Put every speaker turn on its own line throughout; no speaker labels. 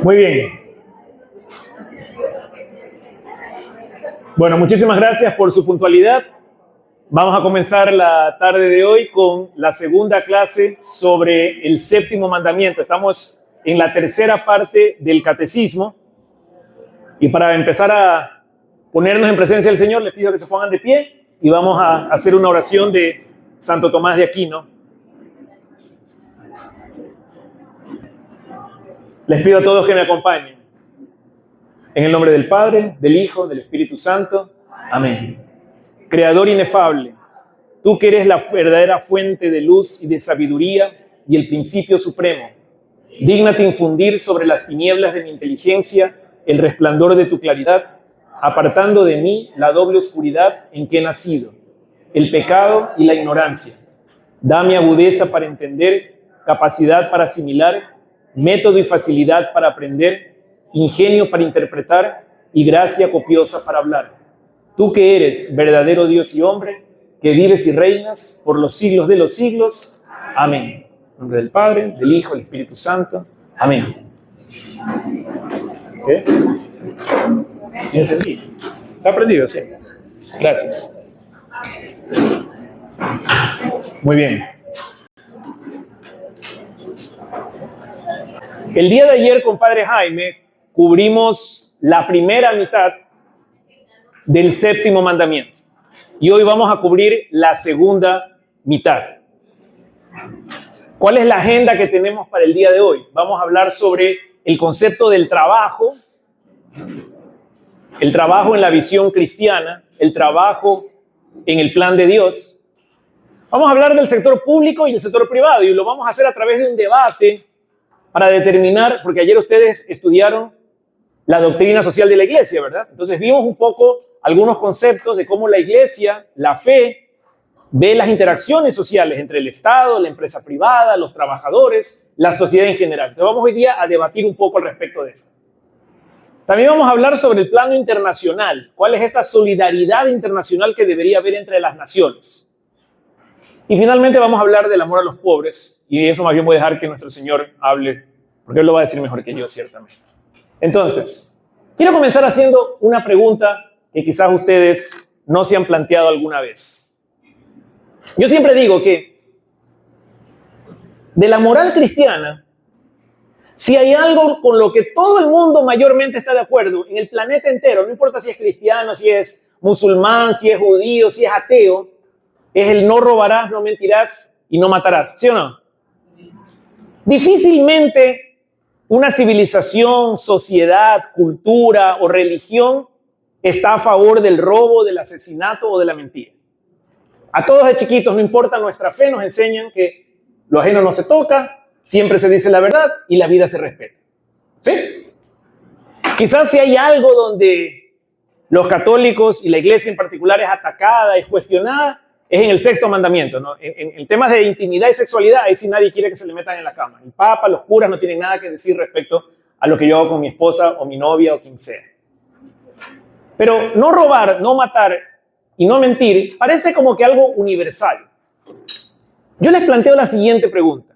Muy bien. Bueno, muchísimas gracias por su puntualidad. Vamos a comenzar la tarde de hoy con la segunda clase sobre el séptimo mandamiento. Estamos en la tercera parte del catecismo. Y para empezar a ponernos en presencia del Señor, les pido que se pongan de pie y vamos a hacer una oración de Santo Tomás de Aquino. Les pido a todos que me acompañen. En el nombre del Padre, del Hijo, del Espíritu Santo. Amén. Creador inefable, tú que eres la verdadera fuente de luz y de sabiduría y el principio supremo, dígnate infundir sobre las tinieblas de mi inteligencia el resplandor de tu claridad, apartando de mí la doble oscuridad en que he nacido, el pecado y la ignorancia. Dame agudeza para entender, capacidad para asimilar, método y facilidad para aprender, ingenio para interpretar y gracia copiosa para hablar. Tú que eres verdadero Dios y hombre, que vives y reinas por los siglos de los siglos. Amén. En nombre del Padre, del Hijo, del Espíritu Santo. Amén. ¿Qué? ¿Sí encendí? ¿Está prendido? Sí. Gracias. Muy bien. El día de ayer, compadre Jaime, cubrimos la primera mitad del séptimo mandamiento. Y hoy vamos a cubrir la segunda mitad. ¿Cuál es la agenda que tenemos para el día de hoy? Vamos a hablar sobre el concepto del trabajo, el trabajo en la visión cristiana, el trabajo en el plan de Dios. Vamos a hablar del sector público y el sector privado y lo vamos a hacer a través de un debate para determinar, porque ayer ustedes estudiaron la doctrina social de la iglesia, ¿verdad? Entonces vimos un poco algunos conceptos de cómo la iglesia, la fe, ve las interacciones sociales entre el Estado, la empresa privada, los trabajadores, la sociedad en general. Entonces vamos hoy día a debatir un poco al respecto de esto. También vamos a hablar sobre el plano internacional. ¿Cuál es esta solidaridad internacional que debería haber entre las naciones? Y finalmente vamos a hablar del amor a los pobres. Y eso más bien voy a dejar que nuestro Señor hable, porque Él lo va a decir mejor que yo, ciertamente. Entonces, quiero comenzar haciendo una pregunta que quizás ustedes no se han planteado alguna vez. Yo siempre digo que de la moral cristiana, si hay algo con lo que todo el mundo mayormente está de acuerdo en el planeta entero, no importa si es cristiano, si es musulmán, si es judío, si es ateo, es el no robarás, no mentirás y no matarás, ¿sí o no? Difícilmente una civilización, sociedad, cultura o religión está a favor del robo, del asesinato o de la mentira. A todos de chiquitos, no importa nuestra fe, nos enseñan que lo ajeno no se toca, siempre se dice la verdad y la vida se respeta. ¿Sí? Quizás si hay algo donde los católicos y la iglesia en particular es atacada, es cuestionada, es en el sexto mandamiento, ¿no? En temas de intimidad y sexualidad, ahí sí nadie quiere que se le metan en la cama. El Papa, los curas no tienen nada que decir respecto a lo que yo hago con mi esposa o mi novia o quien sea. Pero no robar, no matar y no mentir parece como que algo universal. Yo les planteo la siguiente pregunta.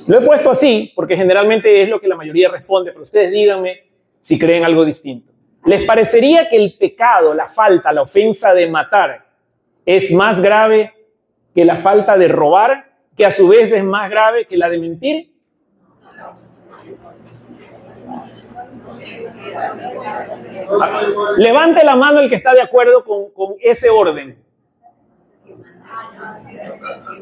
Lo he puesto así porque generalmente es lo que la mayoría responde, pero ustedes díganme si creen algo distinto. ¿Les parecería que el pecado, la falta, la ofensa de matar es más grave que la falta de robar, que a su vez es más grave que la de mentir? Levante la mano el que está de acuerdo con ese orden.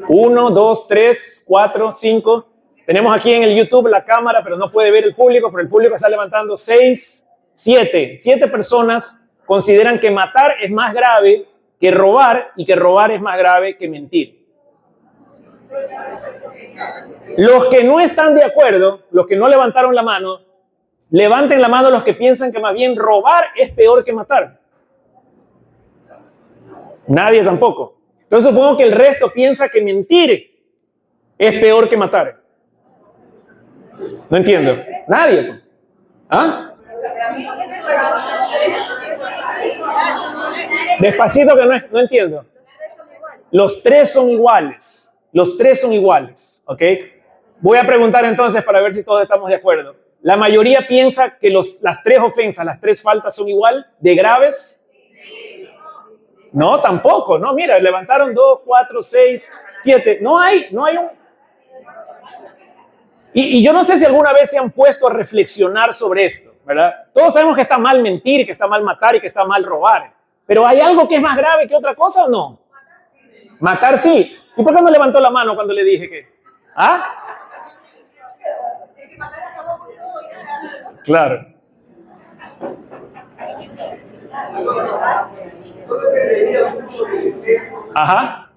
1, 2, 3, 4, 5. Tenemos aquí en el YouTube la cámara, pero no puede ver el público, pero el público está levantando 6, 7. 7 personas consideran que matar es más grave que robar y que robar es más grave que mentir. Los que no están de acuerdo, los que no levantaron la mano, levanten la mano los que piensan que más bien robar es peor que matar. Nadie tampoco. Entonces supongo que el resto piensa que mentir es peor que matar. No entiendo. Nadie. ¿Ah? Despacito que no entiendo. Los tres son iguales. Los tres son iguales. ¿Ok? Voy a preguntar entonces para ver si todos estamos de acuerdo. ¿La mayoría piensa que las tres ofensas, las tres faltas son igual de graves? No, tampoco. No, mira, levantaron 2, 4, 6, 7. No hay un... Y yo no sé si alguna vez se han puesto a reflexionar sobre esto, ¿verdad? Todos sabemos que está mal mentir, que está mal matar y que está mal robar. Pero ¿hay algo que es más grave que otra cosa o no? Matar sí. ¿Y por qué no levantó la mano cuando le dije que? ¿Ah? Claro. Ajá.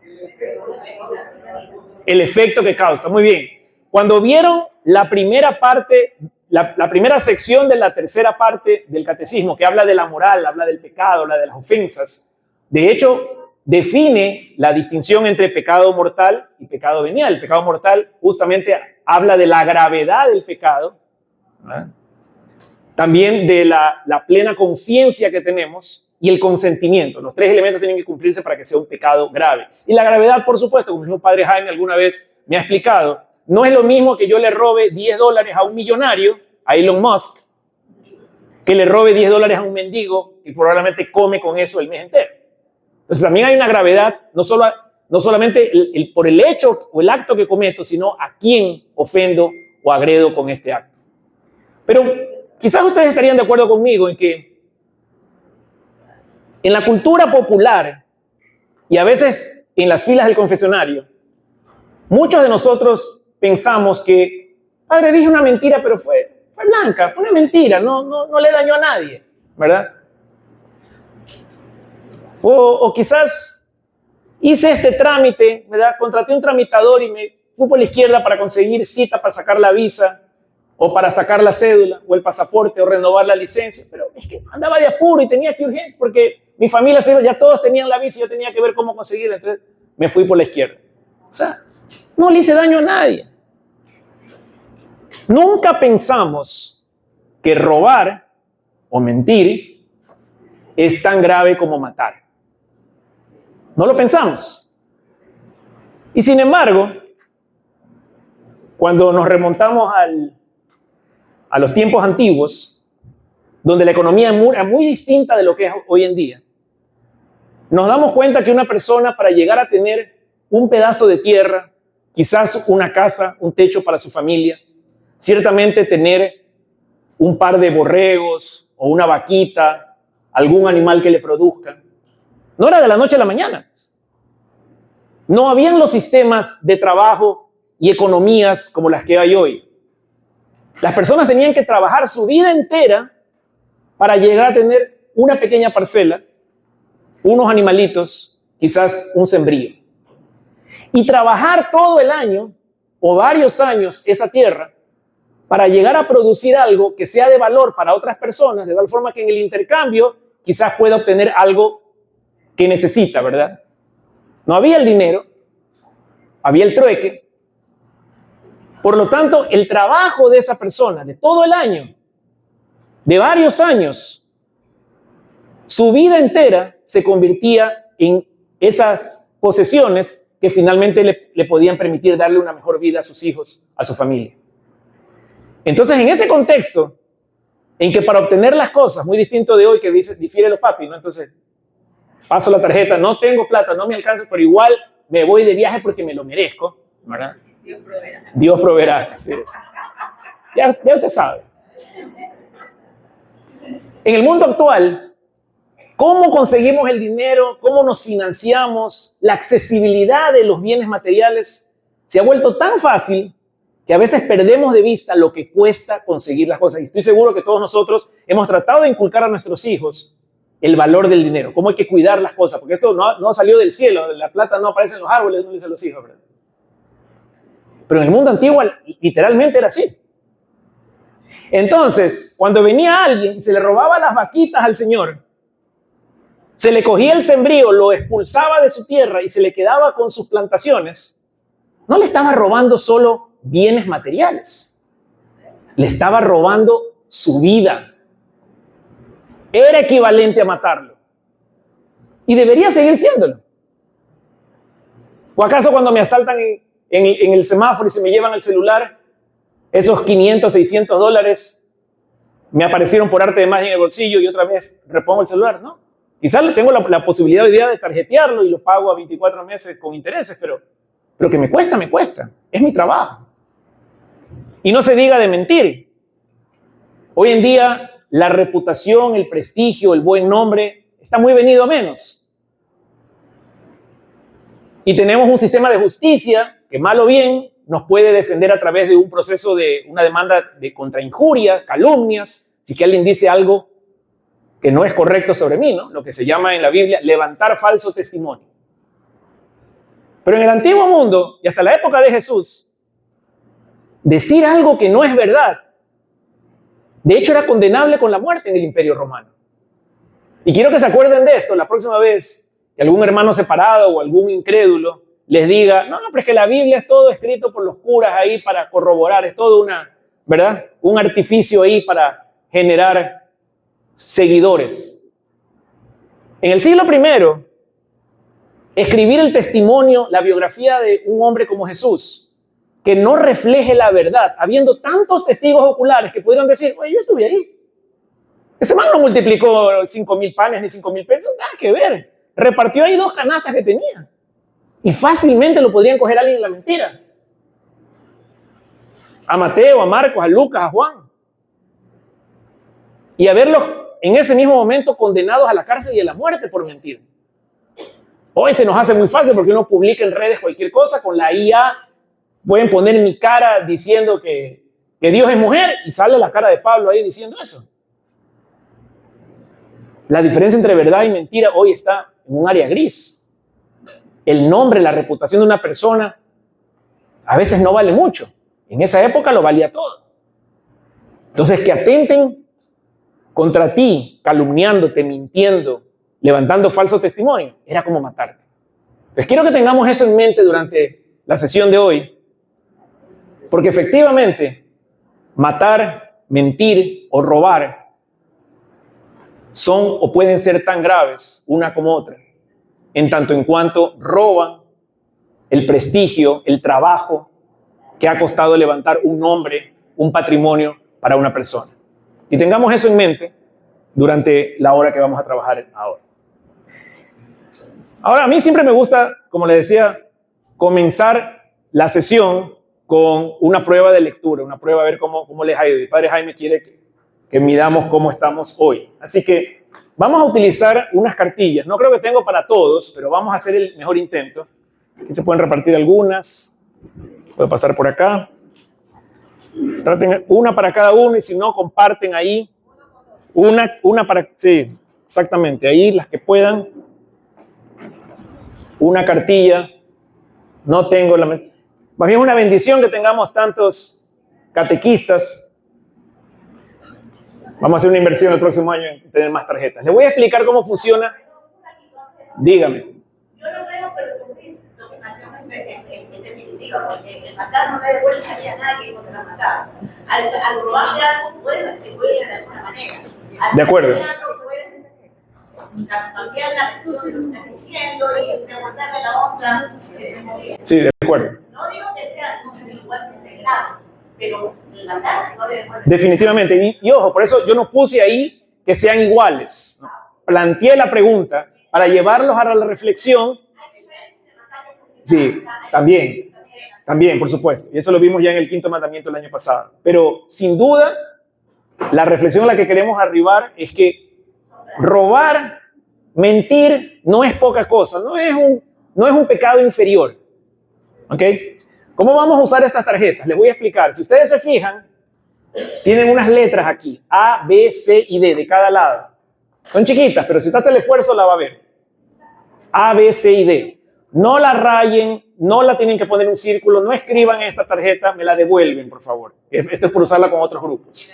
El efecto que causa. Muy bien. Cuando vieron la primera parte, la primera sección de la tercera parte del catecismo, que habla de la moral, habla del pecado, habla de las ofensas, de hecho, define la distinción entre pecado mortal y pecado venial. El pecado mortal justamente habla de la gravedad del pecado, ¿verdad? También de la plena conciencia que tenemos y el consentimiento. Los tres elementos tienen que cumplirse para que sea un pecado grave. Y la gravedad, por supuesto, como el mismo padre Jaime alguna vez me ha explicado, no es lo mismo que yo le robe $10 a un millonario, a Elon Musk, que le robe $10 a un mendigo que probablemente come con eso el mes entero. Entonces también hay una gravedad, no solamente por el hecho o el acto que cometo, sino a quién ofendo o agredo con este acto. Pero quizás ustedes estarían de acuerdo conmigo en que en la cultura popular y a veces en las filas del confesionario, muchos de nosotros pensamos que, padre, dije una mentira, pero fue blanca, fue una mentira, no le dañó a nadie, ¿verdad? O quizás hice este trámite, ¿verdad? Contraté un tramitador y me fui por la izquierda para conseguir cita para sacar la visa, o para sacar la cédula, o el pasaporte, o renovar la licencia, pero es que andaba de apuro y tenía que urgente, porque mi familia ya todos tenían la visa y yo tenía que ver cómo conseguirla, entonces me fui por la izquierda. O sea, no le hice daño a nadie. Nunca pensamos que robar o mentir es tan grave como matar. No lo pensamos. Y sin embargo, cuando nos remontamos a los tiempos antiguos, donde la economía era muy distinta de lo que es hoy en día, nos damos cuenta que una persona, para llegar a tener un pedazo de tierra, quizás una casa, un techo para su familia, ciertamente tener un par de borregos o una vaquita, algún animal que le produzca, no era de la noche a la mañana. No habían los sistemas de trabajo y economías como las que hay hoy. Las personas tenían que trabajar su vida entera para llegar a tener una pequeña parcela, unos animalitos, quizás un sembrío. Y trabajar todo el año o varios años esa tierra para llegar a producir algo que sea de valor para otras personas, de tal forma que en el intercambio quizás pueda obtener algo que necesita, ¿verdad? No había el dinero, había el trueque. Por lo tanto, el trabajo de esa persona, de todo el año, de varios años, su vida entera se convertía en esas posesiones que finalmente le podían permitir darle una mejor vida a sus hijos, a su familia. Entonces, en ese contexto, en que para obtener las cosas, muy distinto de hoy que difiere los papis, ¿no? Entonces, paso la tarjeta, no tengo plata, no me alcanza, pero igual me voy de viaje porque me lo merezco, ¿verdad?
Dios proveerá.
Dios proveerá, así es. Ya usted sabe. En el mundo actual, ¿cómo conseguimos el dinero? ¿Cómo nos financiamos? La accesibilidad de los bienes materiales se ha vuelto tan fácil que a veces perdemos de vista lo que cuesta conseguir las cosas. Y estoy seguro que todos nosotros hemos tratado de inculcar a nuestros hijos el valor del dinero, cómo hay que cuidar las cosas, porque esto no salió del cielo, la plata no aparece en los árboles, no le dicen los hijos, ¿verdad? Pero en el mundo antiguo literalmente era así. Entonces, cuando venía alguien y se le robaba las vaquitas al señor, se le cogía el sembrío, lo expulsaba de su tierra y se le quedaba con sus plantaciones, no le estaba robando solo bienes materiales, le estaba robando su vida. Era equivalente a matarlo. Y debería seguir siéndolo. ¿O acaso cuando me asaltan en el semáforo y se me llevan el celular, Esos 500, 600 dólares me aparecieron por arte de magia en el bolsillo y otra vez repongo el celular, ¿no? Quizás tengo la posibilidad hoy día de tarjetearlo y lo pago a 24 meses con intereses, pero que me cuesta. Es mi trabajo. Y no se diga de mentir. Hoy en día la reputación, el prestigio, el buen nombre está muy venido a menos. Y tenemos un sistema de justicia que, mal o bien, nos puede defender a través de un proceso de una demanda de contrainjuria, calumnias, si que alguien dice algo que no es correcto sobre mí, ¿no? Lo que se llama en la Biblia levantar falso testimonio. Pero en el antiguo mundo y hasta la época de Jesús, decir algo que no es verdad, de hecho era condenable con la muerte en el Imperio Romano. Y quiero que se acuerden de esto la próxima vez que algún hermano separado o algún incrédulo les diga, no, pero es que la Biblia es todo escrito por los curas ahí para corroborar, es todo ¿verdad? Un artificio ahí para generar seguidores. En el siglo I, escribir el testimonio, la biografía de un hombre como Jesús, que no refleje la verdad, habiendo tantos testigos oculares que pudieron decir, oye, yo estuve ahí. Ese man no multiplicó 5,000 panes ni 5,000 pesos, nada que ver. Repartió ahí 2 canastas que tenía. Y fácilmente lo podrían coger a alguien en la mentira. A Mateo, a Marcos, a Lucas, a Juan. Y a verlos en ese mismo momento condenados a la cárcel y a la muerte por mentir. Hoy se nos hace muy fácil porque uno publica en redes cualquier cosa, con la IA pueden poner mi cara diciendo que Dios es mujer y sale la cara de Pablo ahí diciendo eso. La diferencia entre verdad y mentira hoy está en un área gris. El nombre, la reputación de una persona a veces no vale mucho. En esa época lo valía todo. Entonces, que atenten contra ti, calumniándote, mintiendo, levantando falso testimonio, era como matarte. Entonces, quiero que tengamos eso en mente durante la sesión de hoy, porque efectivamente, matar, mentir o robar son o pueden ser tan graves una como otra, en tanto en cuanto roban el prestigio, el trabajo que ha costado levantar un nombre, un patrimonio para una persona. Y tengamos eso en mente durante la hora que vamos a trabajar ahora. Ahora, a mí siempre me gusta, como les decía, comenzar la sesión con una prueba de lectura, una prueba a ver cómo les ha ido. El padre Jaime quiere que midamos cómo estamos hoy. Así que vamos a utilizar unas cartillas. No creo que tengo para todos, pero vamos a hacer el mejor intento. Aquí se pueden repartir algunas. Puedo pasar por acá. Traten una para cada uno y si no, comparten ahí. Una para... Sí, exactamente. Ahí las que puedan. Una cartilla. No tengo la... Más bien es una bendición que tengamos tantos catequistas. Vamos a hacer una inversión el próximo año en tener más tarjetas. Les voy a explicar cómo funciona. Dígame.
Yo lo creo, pero como dice, la educación es definitiva, porque el matar no le devuelve a nadie porque lo ha matado. Al robarle algo, te vuelve de alguna manera.
De acuerdo.
Cambiar la versión de lo que estás diciendo y preguntarle la otra.
Sí, de acuerdo.
No digo que sean igualmente graves, pero el matar no le devuelve.
Definitivamente. Y ojo, por eso yo no puse ahí que sean iguales. No. Planteé la pregunta para llevarlos a la reflexión. Sí, también, por supuesto. Y eso lo vimos ya en el 5º mandamiento el año pasado. Pero sin duda, la reflexión a la que queremos arribar es que robar, mentir, no es poca cosa, no es un pecado inferior. ¿Ok? ¿Cómo vamos a usar estas tarjetas? Les voy a explicar. Si ustedes se fijan, tienen unas letras aquí, A, B, C y D de cada lado. Son chiquitas, pero si usted hace el esfuerzo la va a ver. A, B, C y D. No la rayen, no la tienen que poner en un círculo, no escriban esta tarjeta, me la devuelven, por favor. Esto es por usarla con otros grupos.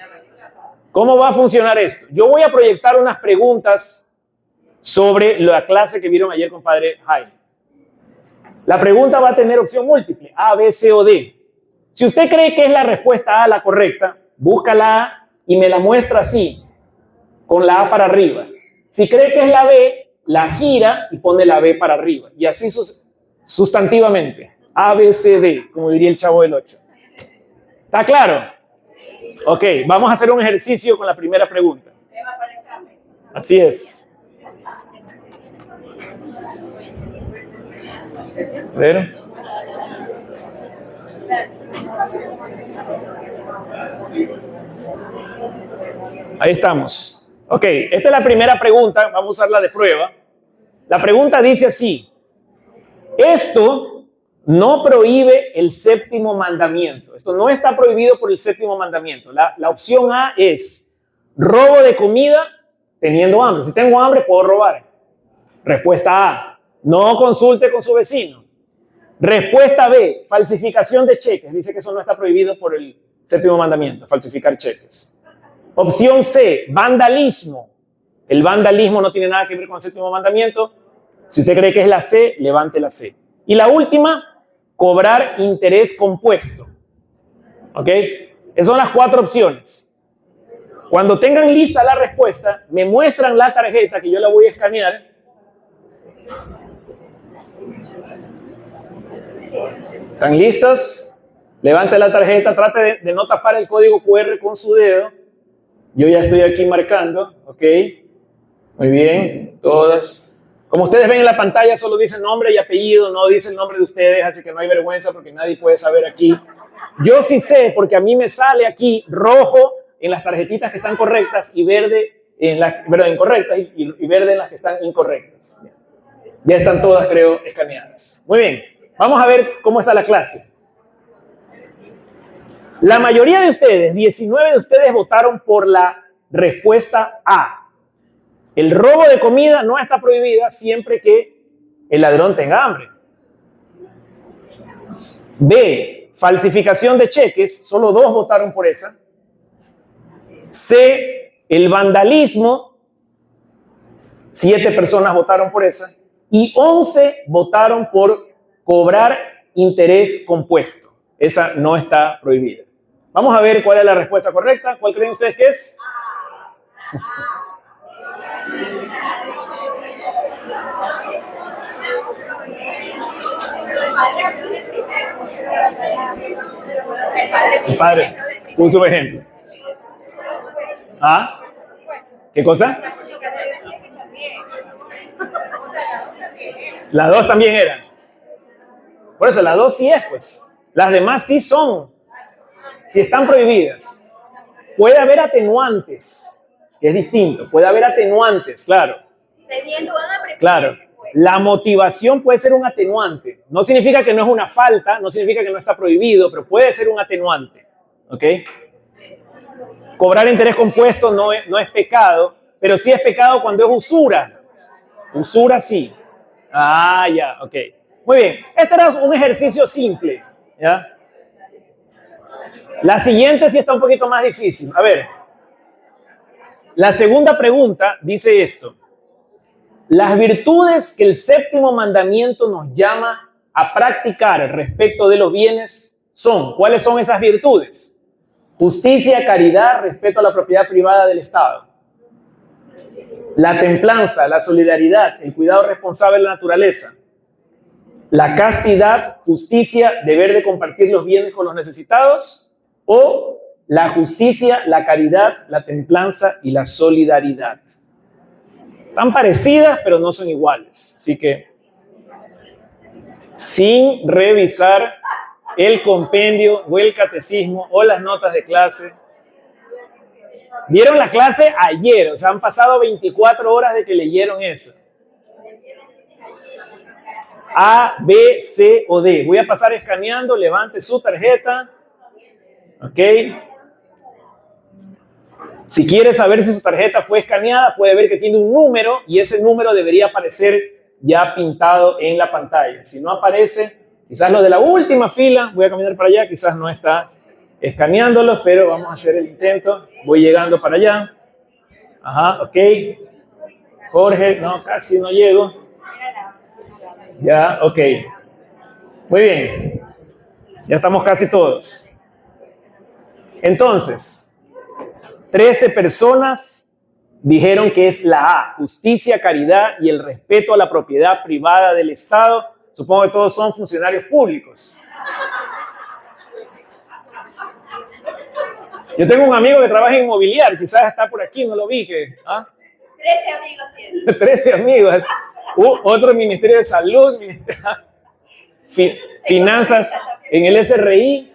¿Cómo va a funcionar esto? Yo voy a proyectar unas preguntas sobre la clase que vieron ayer con padre Jaime. La pregunta va a tener opción múltiple, A, B, C o D. Si usted cree que es la respuesta A la correcta, busca la A y me la muestra así, con la A para arriba. Si cree que es la B, la gira y pone la B para arriba. Y así sustantivamente. A, B, C, D, como diría el Chavo del 8. ¿Está claro? Ok, vamos a hacer un ejercicio con la primera pregunta. Así es. A ver. Ahí estamos. Ok, esta es la primera pregunta. Vamos a usarla de prueba. La pregunta dice así. Esto no prohíbe el séptimo mandamiento. Esto no está prohibido por el séptimo mandamiento. La opción A es robo de comida teniendo hambre. Si tengo hambre, puedo robar. Respuesta A, no consulte con su vecino. Respuesta B, falsificación de cheques. Dice que eso no está prohibido por el séptimo mandamiento, falsificar cheques. Opción C, vandalismo. El vandalismo no tiene nada que ver con el séptimo mandamiento. Si usted cree que es la C, levante la C. Y la última, cobrar interés compuesto. ¿Ok? Esas son las 4 opciones. Cuando tengan lista la respuesta, me muestran la tarjeta que yo la voy a escanear. ¿Están listos? Levante la tarjeta, trate de no tapar el código QR con su dedo. Yo ya estoy aquí marcando, ¿ok? Muy bien, todas. Como ustedes ven en la pantalla, solo dice nombre y apellido, no dice el nombre de ustedes, así que no hay vergüenza porque nadie puede saber aquí. Yo sí sé porque a mí me sale aquí rojo en las tarjetitas que están correctas y verde en las incorrectas y verde en las que están incorrectas. Ya están todas, creo, escaneadas. Muy bien, vamos a ver cómo está la clase. La mayoría de ustedes, 19 de ustedes, votaron por la respuesta A. El robo de comida no está prohibida siempre que el ladrón tenga hambre. B, falsificación de cheques, solo 2 votaron por esa. C, el vandalismo, 7 personas votaron por esa. Y 11 votaron por cobrar interés compuesto. Esa no está prohibida. Vamos a ver cuál es la respuesta correcta. ¿Cuál creen ustedes que es? El padre puso un ejemplo. ¿Ah? ¿Qué cosa? Las 2 también eran. Por eso, las 2 sí es, pues. Las demás sí son. Sí están prohibidas. Puede haber atenuantes, que es distinto. Puede haber atenuantes, claro. Claro. La motivación puede ser un atenuante. No significa que no es una falta, no significa que no está prohibido, pero puede ser un atenuante. ¿Ok? Cobrar interés compuesto no es pecado, pero sí es pecado cuando es usura. Usura sí. Ah, ya, ok. Muy bien. Este era un ejercicio simple. ¿Ya? La siguiente sí está un poquito más difícil. A ver. La segunda pregunta dice esto. Las virtudes que el séptimo mandamiento nos llama a practicar respecto de los bienes son. ¿Cuáles son esas virtudes? Justicia, caridad, respeto a la propiedad privada del Estado. La templanza, la solidaridad, el cuidado responsable de la naturaleza. La castidad, justicia, deber de compartir los bienes con los necesitados. O la justicia, la caridad, la templanza y la solidaridad. Están parecidas, pero no son iguales. Así que, sin revisar el compendio o el catecismo o las notas de clase. Vieron la clase ayer, o sea, han pasado 24 horas de que leyeron eso. A, B, C o D. Voy a pasar escaneando, levante su tarjeta. ¿Ok? Si quiere saber si su tarjeta fue escaneada, puede ver que tiene un número y ese número debería aparecer ya pintado en la pantalla. Si no aparece, quizás lo de la última fila, voy a caminar para allá, quizás no está escaneándolos, pero vamos a hacer el intento. Voy llegando para allá. Ajá, ok. Jorge, no, casi no llego. Ya, ok. Muy bien. Ya estamos casi todos. Entonces, 13 personas dijeron que es la A, justicia, caridad y el respeto a la propiedad privada del Estado. Supongo que todos son funcionarios públicos. Yo tengo un amigo que trabaja en inmobiliario, quizás está por aquí, no lo vi.
13 amigos tiene.
13 amigos. Otro Ministerio de Salud, Finanzas en el SRI,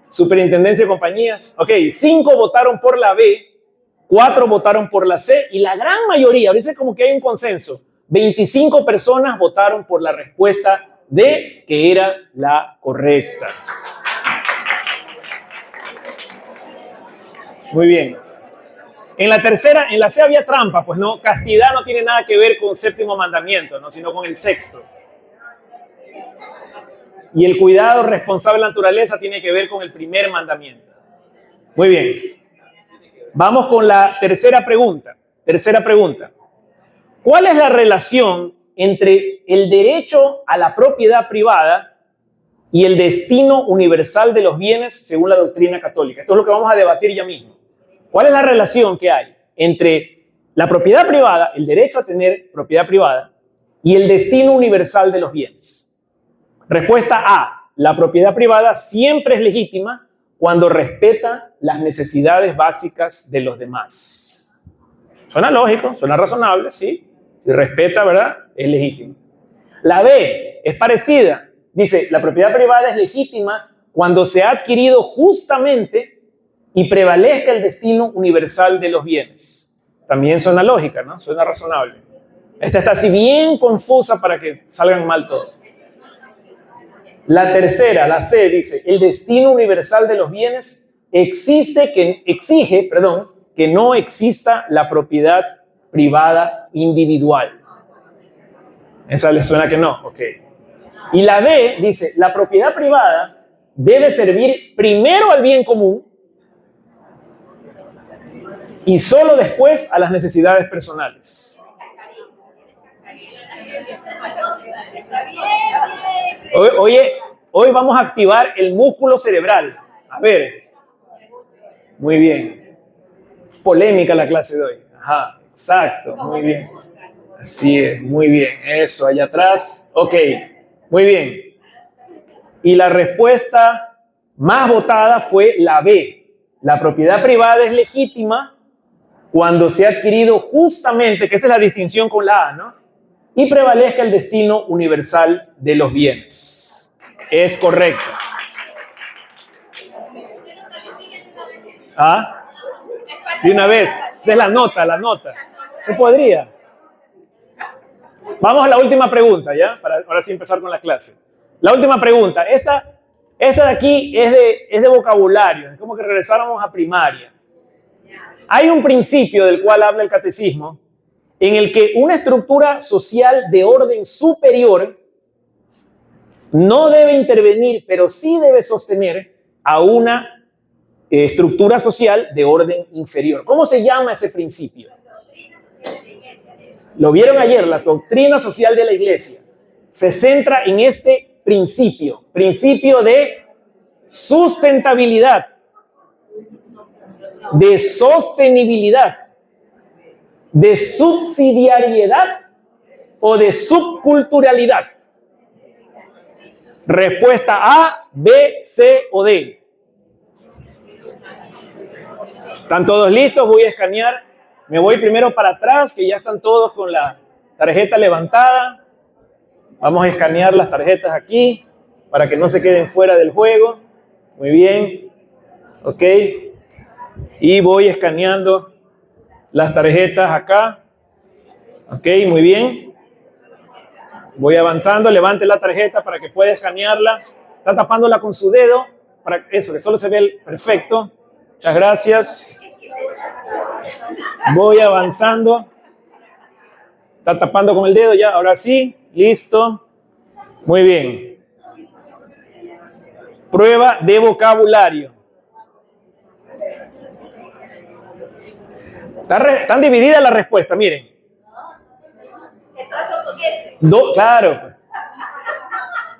Superintendencia de Compañías. Ok, 5 votaron por la B, 4 votaron por la C y la gran mayoría, ahorita es como que hay un consenso, 25 personas votaron por la respuesta D, que era la correcta. Muy bien. En la tercera, en la C había trampa, pues no, castidad no tiene nada que ver con el séptimo mandamiento, ¿no? Sino con el sexto. Y el cuidado responsable de la naturaleza tiene que ver con el primer mandamiento. Muy bien. Vamos con la tercera pregunta. Tercera pregunta. ¿Cuál es la relación entre el derecho a la propiedad privada y el destino universal de los bienes según la doctrina católica? Esto es lo que vamos a debatir ya mismo. ¿Cuál es la relación que hay entre la propiedad privada, el derecho a tener propiedad privada, y el destino universal de los bienes? Respuesta A. La propiedad privada siempre es legítima cuando respeta las necesidades básicas de los demás. Suena lógico, suena razonable, ¿sí? Si respeta, ¿verdad? Es legítimo. La B es parecida. Dice, la propiedad privada es legítima cuando se ha adquirido justamente y prevalezca el destino universal de los bienes. También suena lógica, ¿no? Suena razonable. Esta está así bien confusa para que salgan mal todos. La tercera, la C, dice, el destino universal de los bienes exige que no exista la propiedad privada individual. ¿Esa le suena que no? Ok. Y la D dice, la propiedad privada debe servir primero al bien común y solo después a las necesidades personales. Hoy vamos a activar el músculo cerebral. A ver. Muy bien. Polémica la clase de hoy. Ajá, exacto. Muy bien. Así es, muy bien. Eso, allá atrás. Ok, muy bien. Y la respuesta más votada fue la B. La propiedad privada es legítima cuando se ha adquirido justamente, que esa es la distinción con la A, ¿no? Y prevalezca el destino universal de los bienes. Es correcto. ¿Ah? De una vez. Esa es la nota. ¿Se podría? Vamos a la última pregunta, ¿ya? Para ahora sí empezar con la clase. La última pregunta. Esta de aquí es de vocabulario. Es como que regresáramos a primaria. Hay un principio del cual habla el catecismo en el que una estructura social de orden superior no debe intervenir, pero sí debe sostener a una estructura social de orden inferior. ¿Cómo se llama ese principio? Lo vieron ayer, la doctrina social de la Iglesia se centra en este principio de sustentabilidad, de sostenibilidad, de subsidiariedad o de subculturalidad. Respuesta A, B, C o D. ¿Están todos listos? Voy a escanear. Me voy primero para atrás, que ya están todos con la tarjeta levantada. Vamos a escanear las tarjetas aquí para que no se queden fuera del juego. Muy bien. Ok. Y voy escaneando las tarjetas acá. Ok, muy bien. Voy avanzando, levante la tarjeta para que pueda escanearla. Está tapándola con su dedo, para eso, que solo se ve el perfecto. Muchas gracias. Voy avanzando. Está tapando con el dedo ya, ahora sí, listo. Muy bien. Prueba de vocabulario. Están divididas las respuestas, miren. Claro.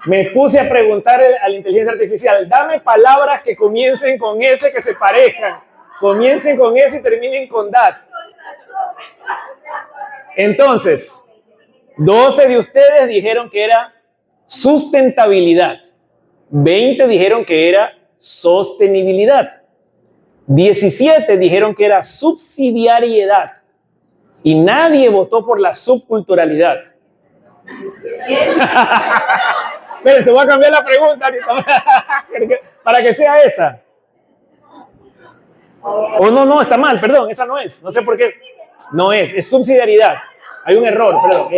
Me puse a preguntar a la inteligencia artificial, dame palabras que comiencen con S, que se parezcan. Comiencen con S y terminen con DAT. Entonces, 12 de ustedes dijeron que era sustentabilidad. 20 dijeron que era sostenibilidad. 17 dijeron que era subsidiariedad. Y nadie votó por la subculturalidad. Espérense, voy a cambiar la pregunta para que sea esa. O no, está mal, perdón, esa no es. No sé por qué. No es subsidiariedad. Hay un error, perdón.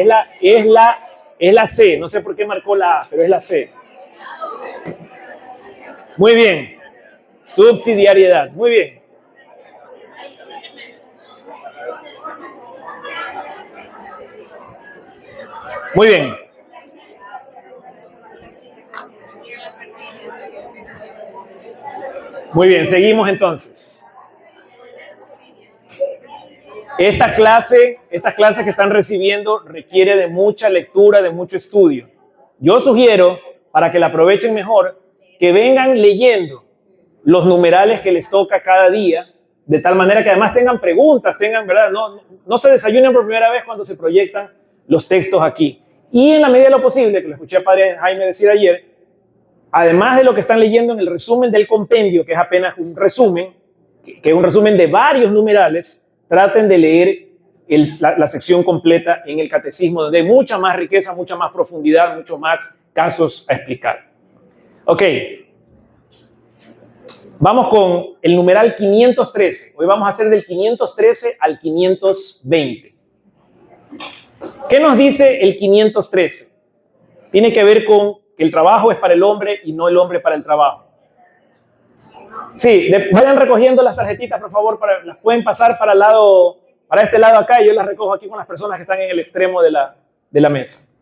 Es la C. No sé por qué marcó la A, pero es la C. Muy bien. Subsidiariedad. Muy bien. Muy bien. Muy bien, seguimos entonces. Estas clases que están recibiendo requiere de mucha lectura, de mucho estudio. Yo sugiero, para que la aprovechen mejor, que vengan leyendo los numerales que les toca cada día, de tal manera que además tengan preguntas, ¿verdad? No se desayunen por primera vez cuando se proyectan los textos aquí. Y en la medida de lo posible, que lo escuché a Padre Jaime decir ayer, además de lo que están leyendo en el resumen del compendio, que es apenas un resumen, que es un resumen de varios numerales, traten de leer la sección completa en el catecismo, donde hay mucha más riqueza, mucha más profundidad, muchos más casos a explicar. Ok, vamos con el numeral 513. Hoy vamos a hacer del 513 al 520. ¿Qué nos dice el 513? Tiene que ver con que el trabajo es para el hombre y no el hombre para el trabajo. Sí, vayan recogiendo las tarjetitas, por favor, las pueden pasar para este lado acá, y yo las recojo aquí con las personas que están en el extremo de la mesa.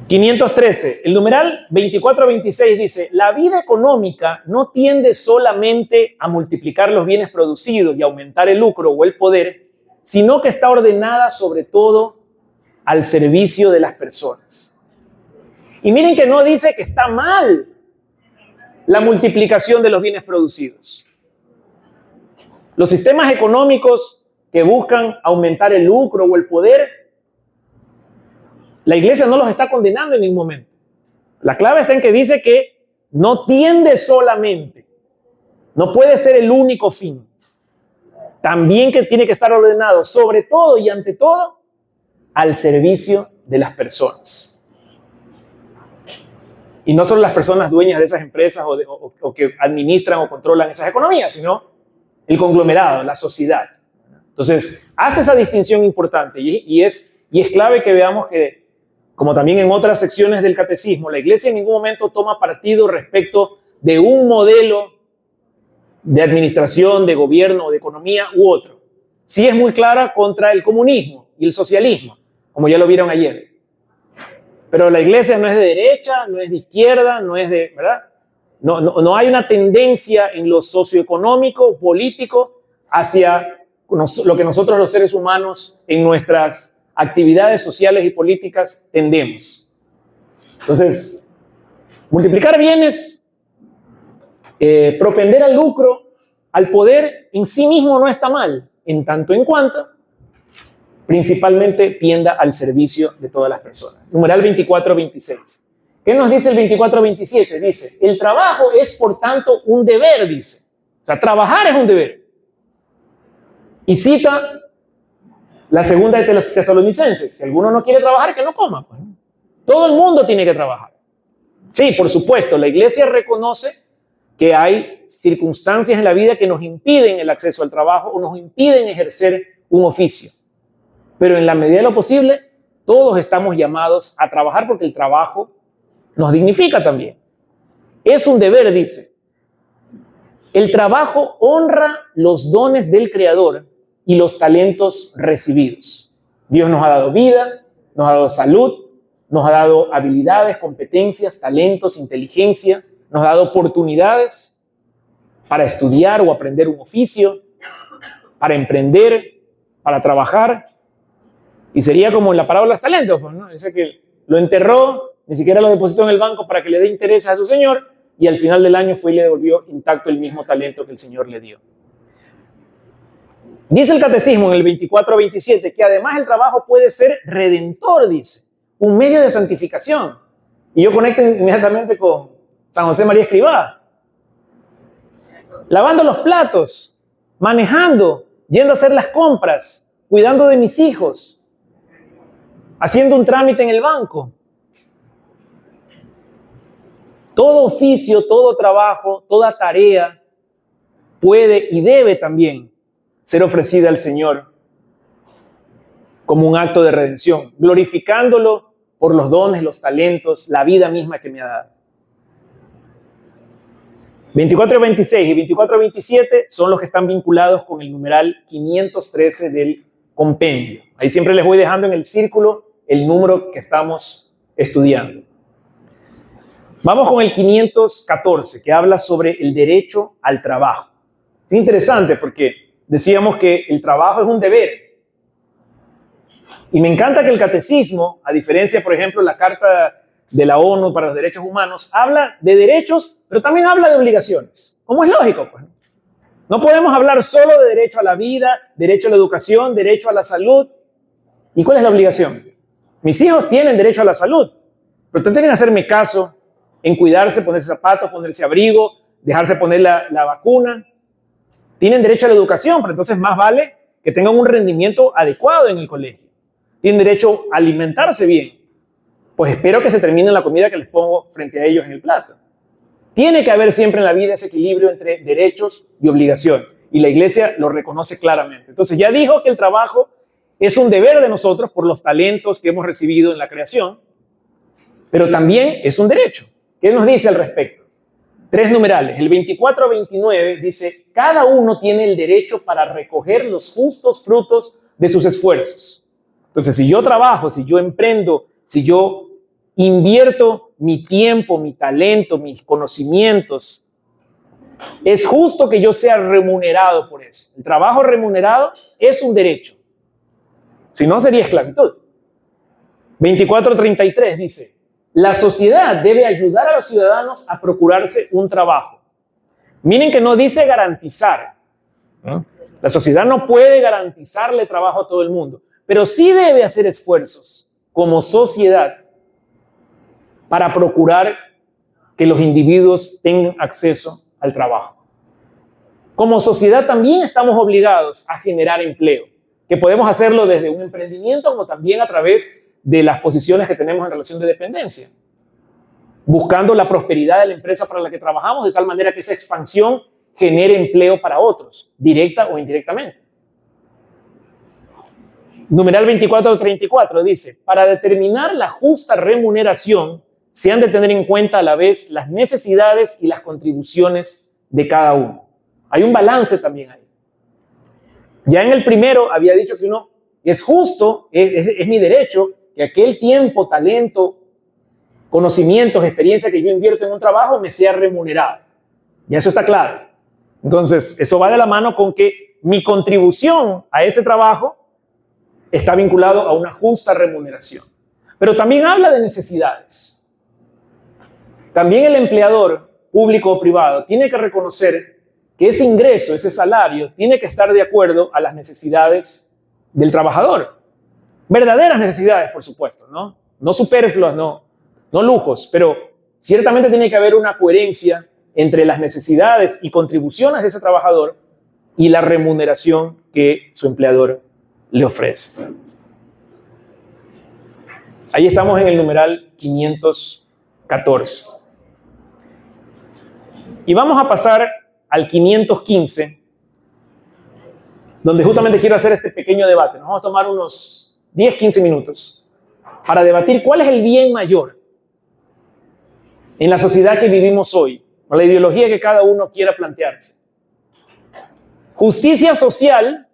513, el numeral 2426 dice: la vida económica no tiende solamente a multiplicar los bienes producidos y aumentar el lucro o el poder, sino que está ordenada sobre todo al servicio de las personas. Y miren que no dice que está mal la multiplicación de los bienes producidos. Los sistemas económicos que buscan aumentar el lucro o el poder, la iglesia no los está condenando en ningún momento. La clave está en que dice que no tiende solamente, no puede ser el único fin. También que tiene que estar ordenado, sobre todo y ante todo, al servicio de las personas. Y no solo las personas dueñas de esas empresas o que administran o controlan esas economías, sino el conglomerado, la sociedad. Entonces, hace esa distinción importante y es clave que veamos que, como también en otras secciones del catecismo, la iglesia en ningún momento toma partido respecto de un modelo de administración, de gobierno o de economía u otro. Sí es muy clara contra el comunismo y el socialismo, como ya lo vieron ayer. Pero la iglesia no es de derecha, no es de izquierda, no es de, ¿verdad? No hay una tendencia en lo socioeconómico, político, hacia lo que nosotros los seres humanos en nuestras actividades sociales y políticas tendemos. Entonces, multiplicar bienes, propender al lucro, al poder, en sí mismo no está mal, en tanto en cuanto principalmente tienda al servicio de todas las personas. Numeral 2426. ¿Qué nos dice el 2427? Dice: el trabajo es por tanto un deber, dice. O sea, trabajar es un deber. Y cita la segunda de los Tesalonicenses: si alguno no quiere trabajar, que no coma. Pues. Todo el mundo tiene que trabajar. Sí, por supuesto, la iglesia reconoce que hay circunstancias en la vida que nos impiden el acceso al trabajo o nos impiden ejercer un oficio. Pero en la medida de lo posible, todos estamos llamados a trabajar porque el trabajo nos dignifica también. Es un deber, dice. El trabajo honra los dones del Creador y los talentos recibidos. Dios nos ha dado vida, nos ha dado salud, nos ha dado habilidades, competencias, talentos, inteligencia, nos ha dado oportunidades para estudiar o aprender un oficio, para emprender, para trabajar. Y sería como en la parábola de los talentos, pues, ¿no? Dice que lo enterró, ni siquiera lo depositó en el banco para que le dé intereses a su señor, y al final del año fue y le devolvió intacto el mismo talento que el Señor le dio. Dice el catecismo en el 24-27 que además el trabajo puede ser redentor, dice, un medio de santificación. Y yo conecto inmediatamente con San José María Escrivá. lavando los platos, manejando, yendo a hacer las compras, cuidando de mis hijos, haciendo un trámite en el banco. Todo oficio, todo trabajo, toda tarea puede y debe también ser ofrecida al Señor como un acto de redención, glorificándolo por los dones, los talentos, la vida misma que me ha dado. 24:26 y 24:27 son los que están vinculados con el numeral 513 del compendio. Ahí siempre les voy dejando en el círculo el número que estamos estudiando. Vamos con el 514, que habla sobre el derecho al trabajo. Es interesante porque decíamos que el trabajo es un deber. Y me encanta que el catecismo, a diferencia, por ejemplo, la Carta de la ONU para los Derechos Humanos, habla de derechos, pero también habla de obligaciones. Como es lógico, pues. No podemos hablar solo de derecho a la vida, derecho a la educación, derecho a la salud. ¿Y cuál es la obligación? Mis hijos tienen derecho a la salud, pero ustedes tienen que hacerme caso en cuidarse, ponerse zapatos, ponerse abrigo, dejarse poner la vacuna. Tienen derecho a la educación, pero entonces más vale que tengan un rendimiento adecuado en el colegio. Tienen derecho a alimentarse bien. Pues espero que se termine la comida que les pongo frente a ellos en el plato. Tiene que haber siempre en la vida ese equilibrio entre derechos y obligaciones. Y la Iglesia lo reconoce claramente. Entonces ya dijo que el trabajo es un deber de nosotros por los talentos que hemos recibido en la creación, pero también es un derecho. ¿Qué nos dice al respecto? 3 numerales. El 24-29 dice, cada uno tiene el derecho para recoger los justos frutos de sus esfuerzos. Entonces, si yo trabajo, si yo emprendo, si yo invierto mi tiempo, mi talento, mis conocimientos, es justo que yo sea remunerado por eso. El trabajo remunerado es un derecho. Si no, sería esclavitud. 24-33 dice, la sociedad debe ayudar a los ciudadanos a procurarse un trabajo. Miren que no dice garantizar, ¿no? La sociedad no puede garantizarle trabajo a todo el mundo, pero sí debe hacer esfuerzos como sociedad para procurar que los individuos tengan acceso al trabajo. Como sociedad también estamos obligados a generar empleo, que podemos hacerlo desde un emprendimiento como también a través de las posiciones que tenemos en relación de dependencia, buscando la prosperidad de la empresa para la que trabajamos de tal manera que esa expansión genere empleo para otros, directa o indirectamente. Numeral 24-34 dice, para determinar la justa remuneración se han de tener en cuenta a la vez las necesidades y las contribuciones de cada uno. Hay un balance también ahí. Ya en el primero había dicho que uno es justo, es mi derecho, que aquel tiempo, talento, conocimientos, experiencia que yo invierto en un trabajo me sea remunerado. Y eso está claro. Entonces, eso va de la mano con que mi contribución a ese trabajo está vinculado a una justa remuneración. Pero también habla de necesidades. También el empleador, público o privado, tiene que reconocer que ese ingreso, ese salario, tiene que estar de acuerdo a las necesidades del trabajador. Verdaderas necesidades, por supuesto, ¿no? No superfluas, no lujos, pero ciertamente tiene que haber una coherencia entre las necesidades y contribuciones de ese trabajador y la remuneración que su empleador le ofrece. Ahí estamos en el numeral 514. Y vamos a pasar al 515, donde justamente quiero hacer este pequeño debate. Nos vamos a tomar unos 10-15 minutos para debatir cuál es el bien mayor en la sociedad que vivimos hoy, o la ideología que cada uno quiera plantearse. Justicia social,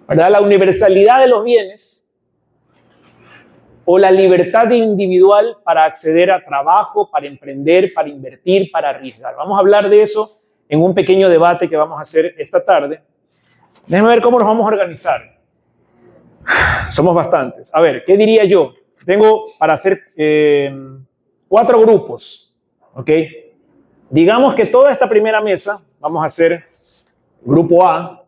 ¿verdad? La universalidad de los bienes, o la libertad individual para acceder a trabajo, para emprender, para invertir, para arriesgar. Vamos a hablar de eso en un pequeño debate que vamos a hacer esta tarde. Déjenme ver cómo nos vamos a organizar. Somos bastantes. A ver, ¿qué diría yo? Tengo para hacer 4 grupos, ¿ok? Digamos que toda esta primera mesa vamos a hacer grupo A.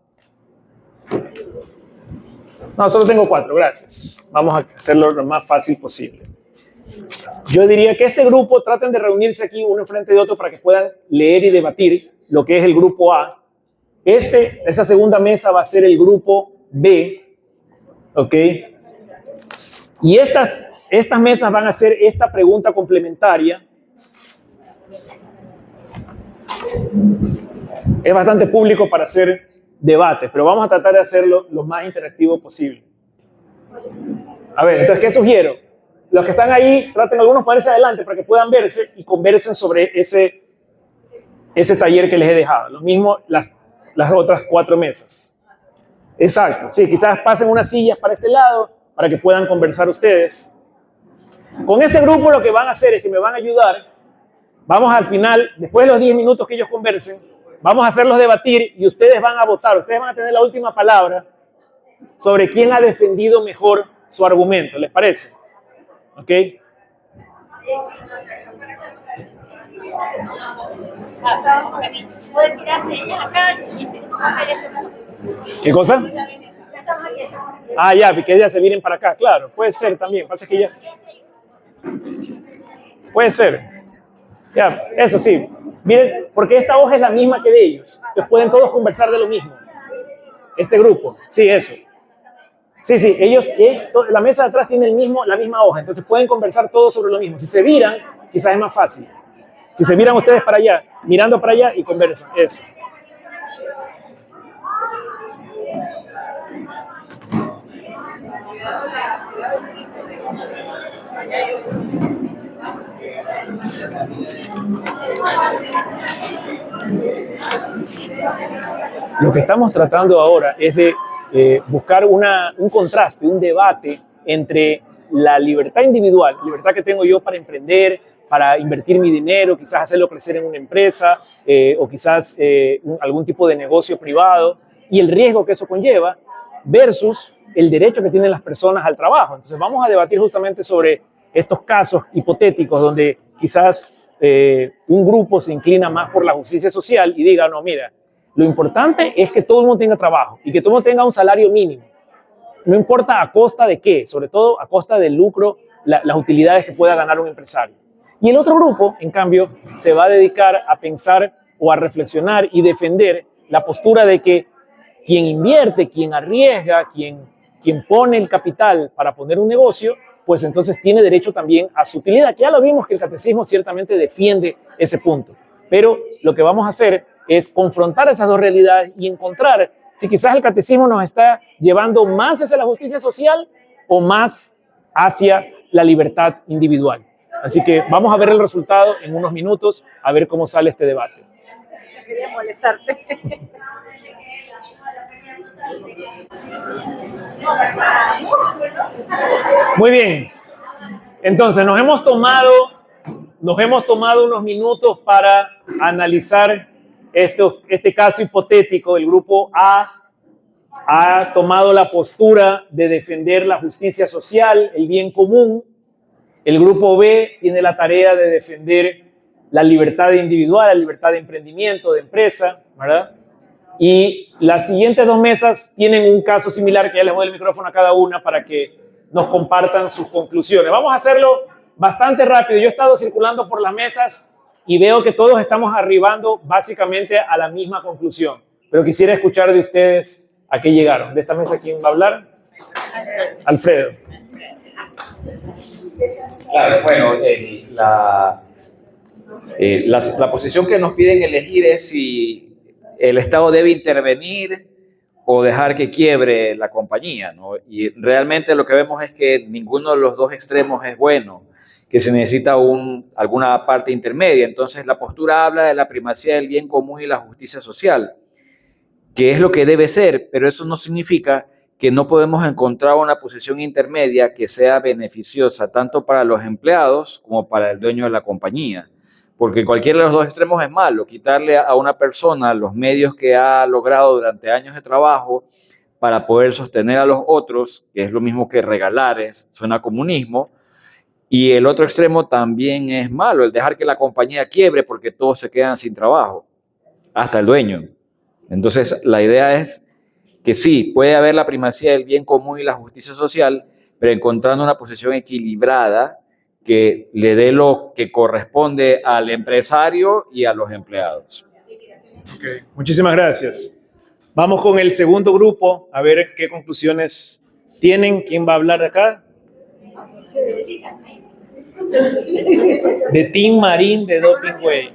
No, solo tengo 4, gracias. Vamos a hacerlo lo más fácil posible. Yo diría que este grupo traten de reunirse aquí uno enfrente de otro para que puedan leer y debatir lo que es el grupo A. Esa segunda mesa va a ser el grupo B, ¿ok? Y estas mesas van a hacer esta pregunta complementaria. Es bastante público para hacer debates, pero vamos a tratar de hacerlo lo más interactivo posible. A ver, entonces, ¿qué sugiero? Los que están ahí, traten algunos ponerse adelante para que puedan verse y conversen sobre ese taller que les he dejado. Lo mismo las otras 4 mesas. Exacto, sí, quizás pasen unas sillas para este lado para que puedan conversar ustedes. Con este grupo lo que van a hacer es que me van a ayudar. Vamos al final, después de los 10 minutos que ellos conversen, vamos a hacerlos debatir y ustedes van a votar. Ustedes van a tener la última palabra sobre quién ha defendido mejor su argumento. ¿Les parece? ¿Ok? ¿Qué cosa? Ah, ya, que ellas se vienen para acá, claro, puede ser también. Pasa que ya. Puede ser. Ya, eso sí. Miren, porque esta hoja es la misma que de ellos. Entonces pueden todos conversar de lo mismo. Este grupo, sí, eso. Sí, ellos, la mesa de atrás tiene la misma hoja, entonces pueden conversar todos sobre lo mismo. Si se viran, quizás es más fácil. Si se miran ustedes para allá, mirando para allá y conversan, eso. Lo que estamos tratando ahora es de buscar un contraste, un debate entre la libertad individual, la libertad que tengo yo para emprender, para invertir mi dinero, quizás hacerlo crecer en una empresa o quizás algún tipo de negocio privado y el riesgo que eso conlleva versus el derecho que tienen las personas al trabajo. Entonces vamos a debatir justamente sobre estos casos hipotéticos donde quizás un grupo se inclina más por la justicia social y diga, no, mira, lo importante es que todo el mundo tenga trabajo y que todo el mundo tenga un salario mínimo. No importa a costa de qué, sobre todo a costa del lucro, las utilidades que pueda ganar un empresario. Y el otro grupo, en cambio, se va a dedicar a pensar o a reflexionar y defender la postura de que quien invierte, quien arriesga, quien pone el capital para poner un negocio, pues entonces tiene derecho también a su utilidad, que ya lo vimos que el catecismo ciertamente defiende ese punto. Pero lo que vamos a hacer es confrontar esas dos realidades y encontrar si quizás el catecismo nos está llevando más hacia la justicia social o más hacia la libertad individual. Así que vamos a ver el resultado en unos minutos, a ver cómo sale este debate.
Quería molestarte.
Muy bien. Entonces, nos hemos tomado unos minutos para analizar este caso hipotético. El grupo A ha tomado la postura de defender la justicia social, el bien común. El grupo B tiene la tarea de defender la libertad individual, la libertad de emprendimiento, de empresa, ¿verdad? Y las siguientes 2 mesas tienen un caso similar, que ya les doy el micrófono a cada una para que nos compartan sus conclusiones. Vamos a hacerlo bastante rápido. Yo he estado circulando por las mesas y veo que todos estamos arribando básicamente a la misma conclusión. Pero quisiera escuchar de ustedes a qué llegaron. ¿De esta mesa quién va a hablar? Alfredo.
Claro, bueno, la posición que nos piden elegir es si el Estado debe intervenir o dejar que quiebre la compañía, ¿no? Y realmente lo que vemos es que ninguno de los dos extremos es bueno, que se necesita alguna parte intermedia. Entonces la postura habla de la primacía del bien común y la justicia social, que es lo que debe ser, pero eso no significa que no podemos encontrar una posición intermedia que sea beneficiosa tanto para los empleados como para el dueño de la compañía. Porque cualquiera de los dos extremos es malo. Quitarle a una persona los medios que ha logrado durante años de trabajo para poder sostener a los otros, que es lo mismo que regalar, suena a comunismo. Y el otro extremo también es malo, el dejar que la compañía quiebre porque todos se quedan sin trabajo, hasta el dueño. Entonces, la idea es que sí, puede haber la primacía del bien común y la justicia social, pero encontrando una posición equilibrada que le dé lo que corresponde al empresario y a los empleados.
Okay. Muchísimas gracias. Vamos con el segundo grupo, a ver qué conclusiones tienen. ¿Quién va a hablar de acá? De Team Marín de Doping Way.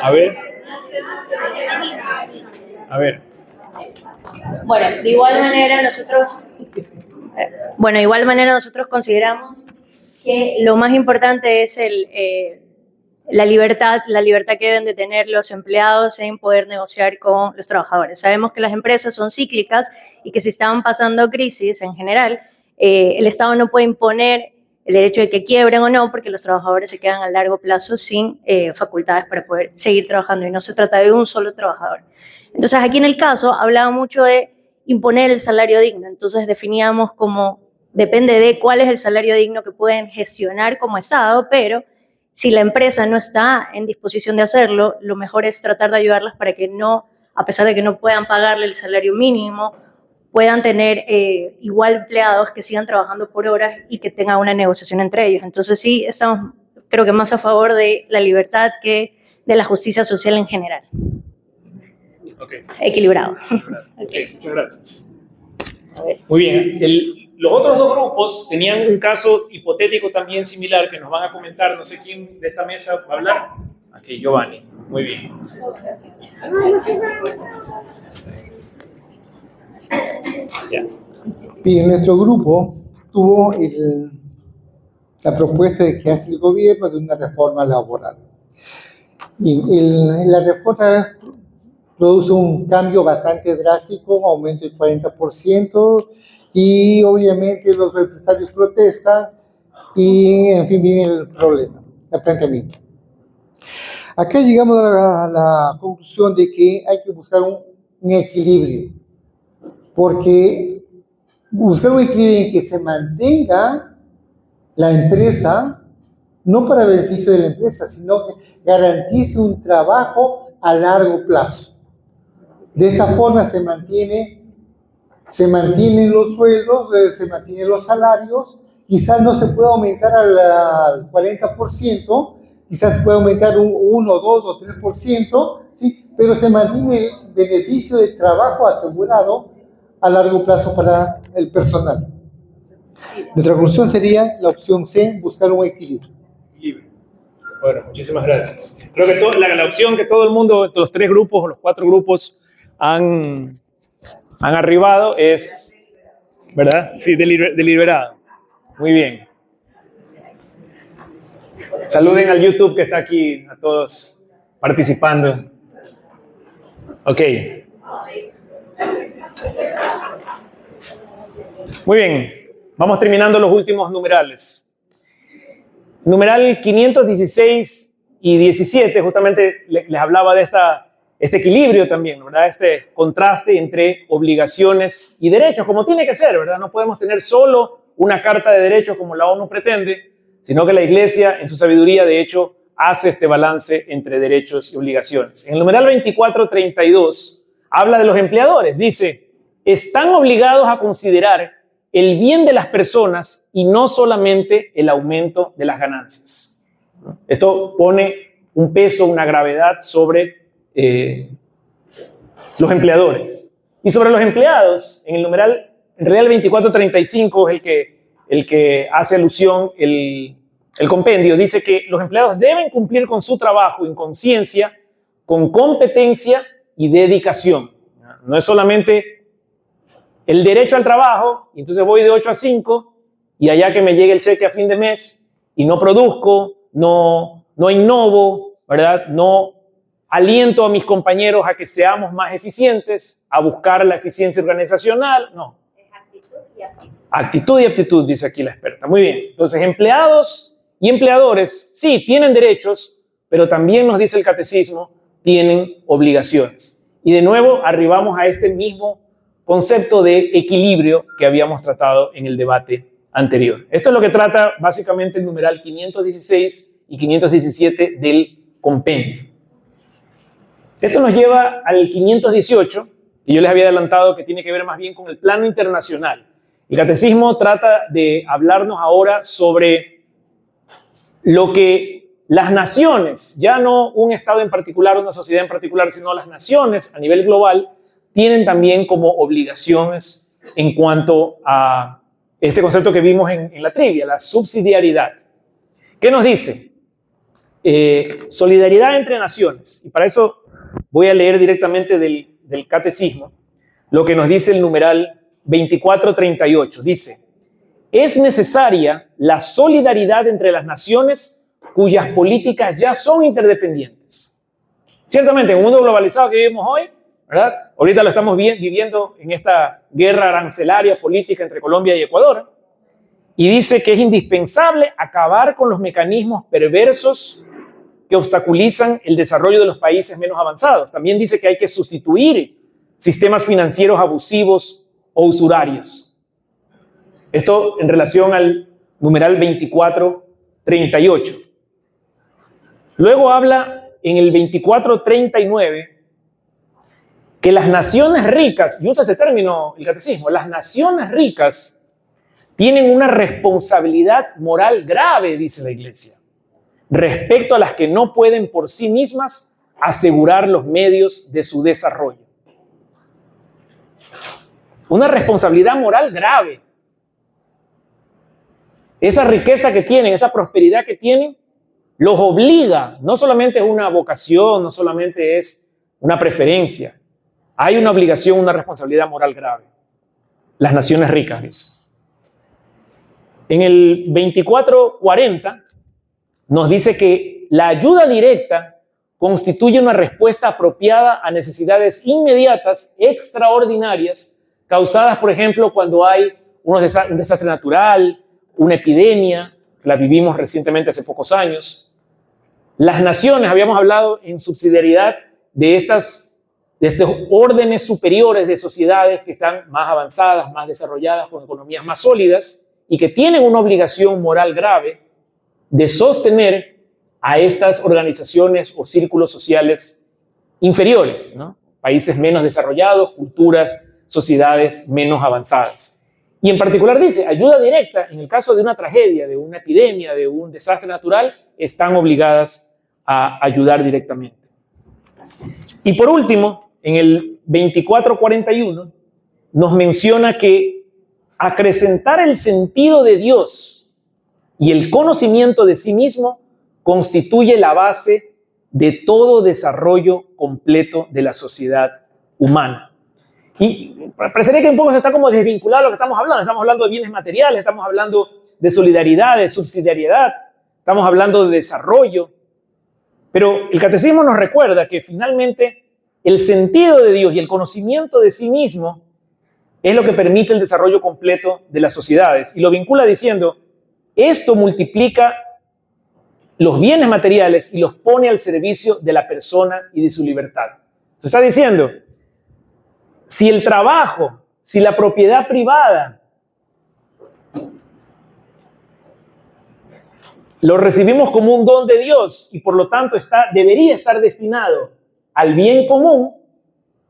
A ver.
Bueno, de igual manera nosotros consideramos que lo más importante es la libertad que deben de tener los empleados en poder negociar con los trabajadores. Sabemos que las empresas son cíclicas y que si están pasando crisis en general, el Estado no puede imponer el derecho de que quiebren o no, porque los trabajadores se quedan a largo plazo sin facultades para poder seguir trabajando y no se trata de un solo trabajador. Entonces, aquí en el caso hablaba mucho de imponer el salario digno. Entonces, definíamos como depende de cuál es el salario digno que pueden gestionar como Estado, pero si la empresa no está en disposición de hacerlo, lo mejor es tratar de ayudarlas para que no, a pesar de que no puedan pagarle el salario mínimo, puedan tener igual empleados que sigan trabajando por horas y que tengan una negociación entre ellos. Entonces sí, estamos creo que más a favor de la libertad que de la justicia social en general.
Okay.
Equilibrado.
Okay, muchas gracias. Muy bien. Los otros dos grupos tenían un caso hipotético también similar que nos van a comentar. No sé quién de esta mesa va a hablar. Aquí, Giovanni. Muy bien. Ya.
Bien, nuestro grupo tuvo la propuesta de que hace el gobierno de una reforma laboral. La reforma produce un cambio bastante drástico, un aumento del 40%, y obviamente los empresarios protestan y, en fin, viene el problema, el planteamiento. Acá llegamos a la conclusión de que hay que buscar un equilibrio, porque buscar un equilibrio en que se mantenga la empresa, no para beneficio de la empresa, sino que garantice un trabajo a largo plazo. De esta forma se mantienen los sueldos, se mantienen los salarios, quizás no se pueda aumentar al 40%, quizás se puede aumentar un 1, 2 o 3%, ¿sí? Pero se mantiene el beneficio de trabajo asegurado a largo plazo para el personal. Nuestra conclusión sería la opción C, buscar un equilibrio.
Bueno, muchísimas gracias. Creo que la opción que todo el mundo, los tres grupos o los cuatro grupos han arribado es, ¿verdad? Sí, deliberado. Muy bien. Saluden al YouTube que está aquí, a todos participando. Ok. Muy bien. Vamos terminando los últimos numerales. Numeral 516 y 17, justamente les hablaba de este equilibrio también, ¿verdad? Este contraste entre obligaciones y derechos, como tiene que ser, ¿verdad? No podemos tener solo una carta de derechos como la ONU pretende, sino que la Iglesia, en su sabiduría, de hecho, hace este balance entre derechos y obligaciones. En el numeral 2432 habla de los empleadores. Dice, están obligados a considerar el bien de las personas y no solamente el aumento de las ganancias. Esto pone un peso, una gravedad sobre los empleadores. Y sobre los empleados, en el numeral, en realidad el 2435 es el que hace alusión el compendio, dice que los empleados deben cumplir con su trabajo en conciencia, con competencia y dedicación. No es solamente el derecho al trabajo, y entonces voy de 8 a 5, y allá que me llegue el cheque a fin de mes, y no produzco, no innovo, ¿verdad? No aliento a mis compañeros a que seamos más eficientes, a buscar la eficiencia organizacional, no.
Es actitud y aptitud.
Actitud y aptitud, dice aquí la experta. Muy bien. Entonces, empleados y empleadores, sí, tienen derechos, pero también nos dice el catecismo, tienen obligaciones. Y de nuevo, arribamos a este mismo concepto de equilibrio que habíamos tratado en el debate anterior. Esto es lo que trata básicamente el numeral 516 y 517 del compendio. Esto nos lleva al 518, y yo les había adelantado que tiene que ver más bien con el plano internacional. El catecismo trata de hablarnos ahora sobre lo que las naciones, ya no un Estado en particular, una sociedad en particular, sino las naciones a nivel global, tienen también como obligaciones en cuanto a este concepto que vimos en la trivia, la subsidiariedad. ¿Qué nos dice? Solidaridad entre naciones. Y para eso voy a leer directamente del catecismo lo que nos dice el numeral 2438. Dice: es necesaria la solidaridad entre las naciones cuyas políticas ya son interdependientes. Ciertamente, en un mundo globalizado que vivimos hoy, ¿verdad? Ahorita lo estamos viviendo en esta guerra arancelaria política entre Colombia y Ecuador. Y dice que es indispensable acabar con los mecanismos perversos que obstaculizan el desarrollo de los países menos avanzados. También dice que hay que sustituir sistemas financieros abusivos o usurarios. Esto en relación al numeral 2438. Luego habla en el 2439 que las naciones ricas, y usa este término el catecismo, las naciones ricas tienen una responsabilidad moral grave, dice la Iglesia, respecto a las que no pueden por sí mismas asegurar los medios de su desarrollo. Una responsabilidad moral grave. Esa riqueza que tienen, esa prosperidad que tienen, los obliga, no solamente es una vocación, no solamente es una preferencia, hay una obligación, una responsabilidad moral grave. Las naciones ricas, dice. En el 2440 nos dice que la ayuda directa constituye una respuesta apropiada a necesidades inmediatas, extraordinarias, causadas, por ejemplo, cuando hay un desastre natural, una epidemia, la vivimos recientemente hace pocos años. Las naciones, habíamos hablado en subsidiariedad de estos órdenes superiores de sociedades que están más avanzadas, más desarrolladas, con economías más sólidas y que tienen una obligación moral grave de sostener a estas organizaciones o círculos sociales inferiores, ¿no? Países menos desarrollados, culturas, sociedades menos avanzadas. Y en particular dice, ayuda directa, en el caso de una tragedia, de una epidemia, de un desastre natural, están obligadas a ayudar directamente. Y por último, en el 2441, nos menciona que acrecentar el sentido de Dios y el conocimiento de sí mismo constituye la base de todo desarrollo completo de la sociedad humana. Y parecería que un poco se está como desvinculado lo que estamos hablando. Estamos hablando de bienes materiales, estamos hablando de solidaridad, de subsidiariedad, estamos hablando de desarrollo. Pero el catecismo nos recuerda que finalmente el sentido de Dios y el conocimiento de sí mismo es lo que permite el desarrollo completo de las sociedades. Y lo vincula diciendo, esto multiplica los bienes materiales y los pone al servicio de la persona y de su libertad. Se está diciendo, si el trabajo, si la propiedad privada lo recibimos como un don de Dios y por lo tanto debería estar destinado al bien común,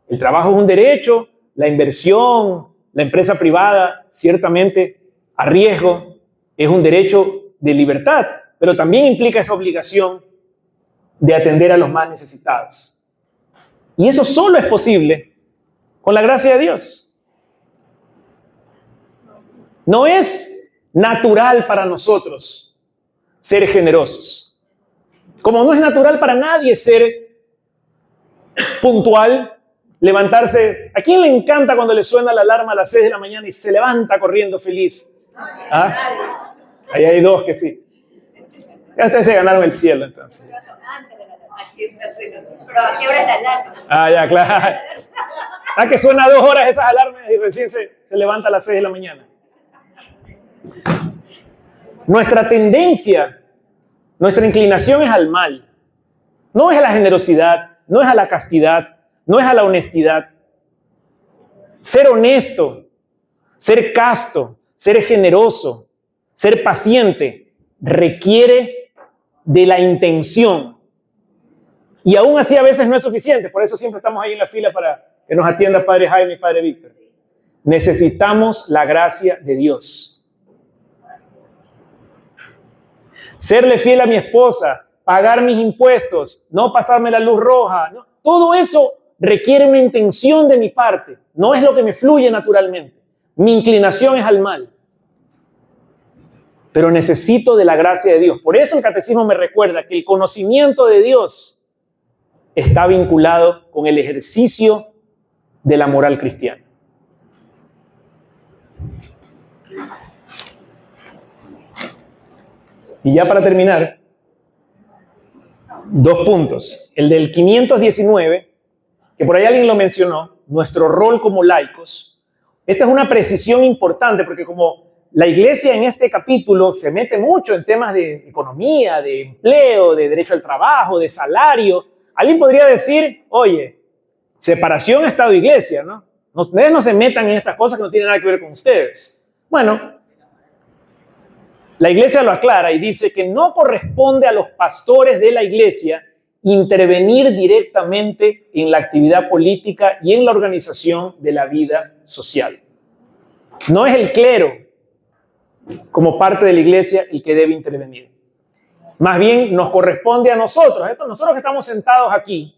el trabajo es un derecho, la inversión, la empresa privada, ciertamente a riesgo, es un derecho de libertad, pero también implica esa obligación de atender a los más necesitados. Y eso solo es posible con la gracia de Dios. No es natural para nosotros ser generosos. Como no es natural para nadie ser puntual, levantarse. ¿A quién le encanta cuando le suena la alarma a las 6 de la mañana y se levanta corriendo feliz? ¿Ah? Ahí hay dos que sí. Ya ustedes se ganaron el cielo entonces.
Pero ¿a qué hora es la alarma?
Ah, ya, claro. Ah, que suena 2 horas esas alarmas y recién se levanta a las 6 de la mañana. Nuestra tendencia, nuestra inclinación es al mal. No es a la generosidad, no es a la castidad, no es a la honestidad. Ser honesto, ser casto, ser generoso, ser paciente, requiere de la intención. Y aún así a veces no es suficiente. Por eso siempre estamos ahí en la fila para que nos atienda Padre Jaime y Padre Víctor. Necesitamos la gracia de Dios. serle fiel a mi esposa, pagar mis impuestos, no pasarme la luz roja. ¿No? Todo eso requiere una intención de mi parte. No es lo que me fluye naturalmente. Mi inclinación es al mal. Pero necesito de la gracia de Dios. Por eso el catecismo me recuerda que el conocimiento de Dios está vinculado con el ejercicio de la moral cristiana. Y ya para terminar, 2 puntos. El del 519, que por ahí alguien lo mencionó, nuestro rol como laicos. Esta es una precisión importante porque como la iglesia en este capítulo se mete mucho en temas de economía, de empleo, de derecho al trabajo, de salario, alguien podría decir, oye, separación Estado-Iglesia, ¿no? Ustedes no se metan en estas cosas que no tienen nada que ver con ustedes. Bueno, la iglesia lo aclara y dice que no corresponde a los pastores de la iglesia intervenir directamente en la actividad política y en la organización de la vida social. No es el clero, como parte de la iglesia, el que debe intervenir. Más bien nos corresponde a nosotros, nosotros que estamos sentados aquí,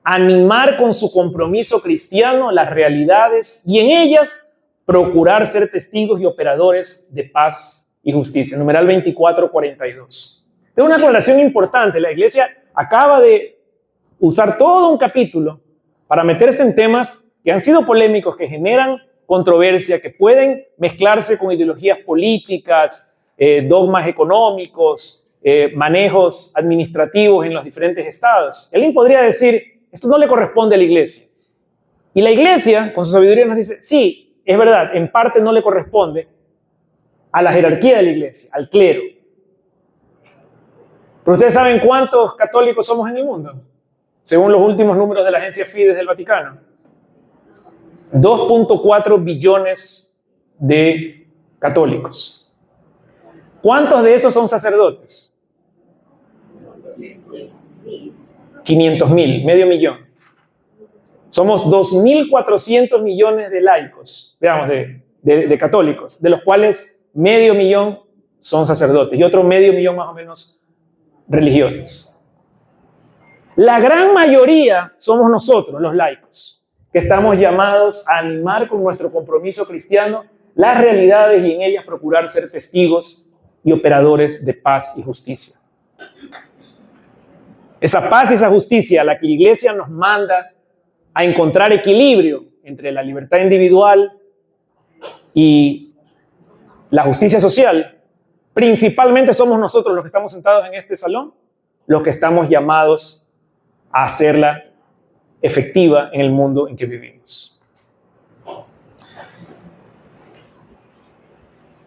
animar con su compromiso cristiano las realidades y en ellas procurar ser testigos y operadores de paz y justicia. Numeral 2442. Es una aclaración importante. La iglesia acaba de usar todo un capítulo para meterse en temas que han sido polémicos, que generan controversia, que pueden mezclarse con ideologías políticas, dogmas económicos, manejos administrativos en los diferentes estados. Alguien podría decir, esto no le corresponde a la iglesia. Y la iglesia, con su sabiduría, nos dice, sí, es verdad, en parte no le corresponde a la jerarquía de la iglesia, al clero. Pero ustedes saben cuántos católicos somos en el mundo, según los últimos números de la agencia Fides del Vaticano. 2.4 billones de católicos. ¿Cuántos de esos son sacerdotes? 500.000, medio millón. Somos 2.400 millones de laicos, digamos, de católicos, de los cuales medio millón son sacerdotes y otro medio millón más o menos religiosos. La gran mayoría somos nosotros, los laicos, que estamos llamados a animar con nuestro compromiso cristiano las realidades y en ellas procurar ser testigos y operadores de paz y justicia. Esa paz y esa justicia a la que la iglesia nos manda a encontrar equilibrio entre la libertad individual y la justicia social, principalmente somos nosotros los que estamos sentados en este salón, los que estamos llamados a hacerla efectiva en el mundo en que vivimos.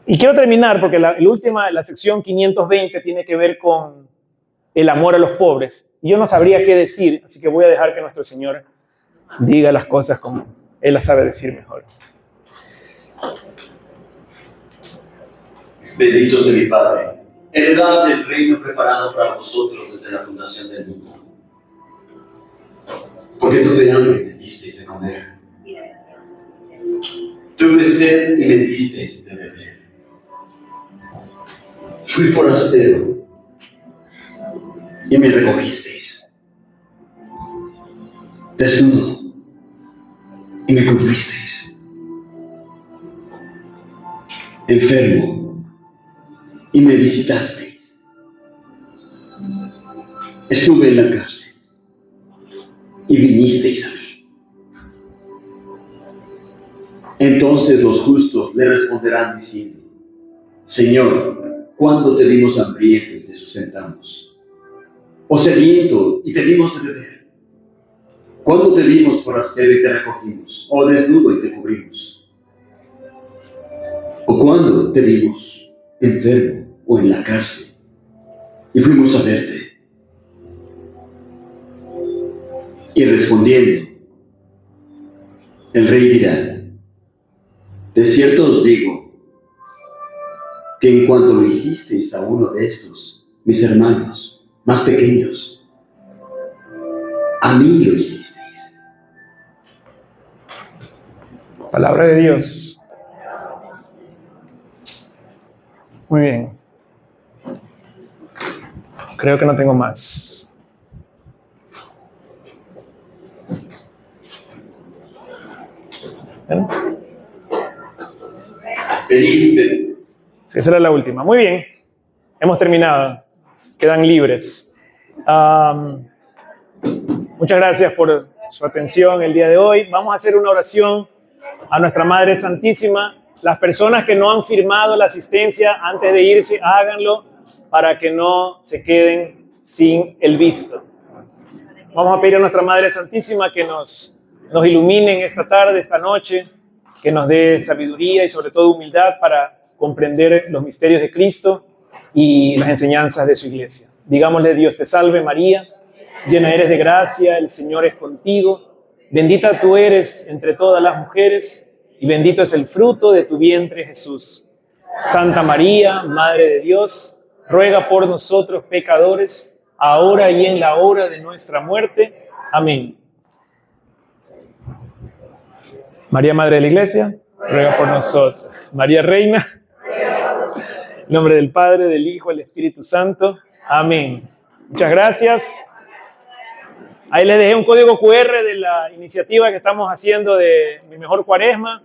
Y quiero terminar porque la sección 520 tiene que ver con el amor a los pobres. Y yo no sabría qué decir, así que voy a dejar que nuestro Señor diga las cosas como Él las sabe decir mejor.
Benditos de mi Padre, heredad del reino preparado para vosotros desde la fundación del mundo. Porque tuve hambre y me disteis de comer. Tuve sed y me disteis de beber. Fui forastero y me recogisteis. Desnudo y me cubristeis. Enfermo y me visitasteis. Estuve en la cárcel y vinisteis a mí. Entonces los justos le responderán diciendo: Señor, ¿cuándo te vimos hambriento y te sustentamos? ¿O sediento y te dimos de beber? ¿Cuándo te vimos forastero y te recogimos? ¿O desnudo y te cubrimos? ¿O cuándo te vimos enfermo o en la cárcel y fuimos a verte? Y respondiendo, el rey dirá: de cierto os digo que en cuanto lo hicisteis a uno de estos, mis hermanos más pequeños, a mí lo hicisteis.
Palabra de Dios. Muy bien. Creo que no tengo más. ¿Ven?
Felipe.
Sí, esa era la última. Muy bien. Hemos terminado. Quedan libres. Muchas gracias por su atención el día de hoy. Vamos a hacer una oración a nuestra Madre Santísima. Las personas que no han firmado la asistencia antes de irse, háganlo para que no se queden sin el visto. Vamos a pedir a nuestra Madre Santísima que nos ilumine en esta tarde, esta noche, que nos dé sabiduría y sobre todo humildad para comprender los misterios de Cristo y las enseñanzas de su iglesia. Digámosle: Dios te salve María, llena eres de gracia, el Señor es contigo, bendita tú eres entre todas las mujeres y bendito es el fruto de tu vientre Jesús. Santa María, Madre de Dios, ruega por nosotros pecadores, ahora y en la hora de nuestra muerte. Amén. María, Madre de la Iglesia, ruega por nosotros. María Reina, en nombre del Padre, del Hijo, del Espíritu Santo. Amén. Muchas gracias. Ahí les dejé un código QR de la iniciativa que estamos haciendo de Mi Mejor Cuaresma.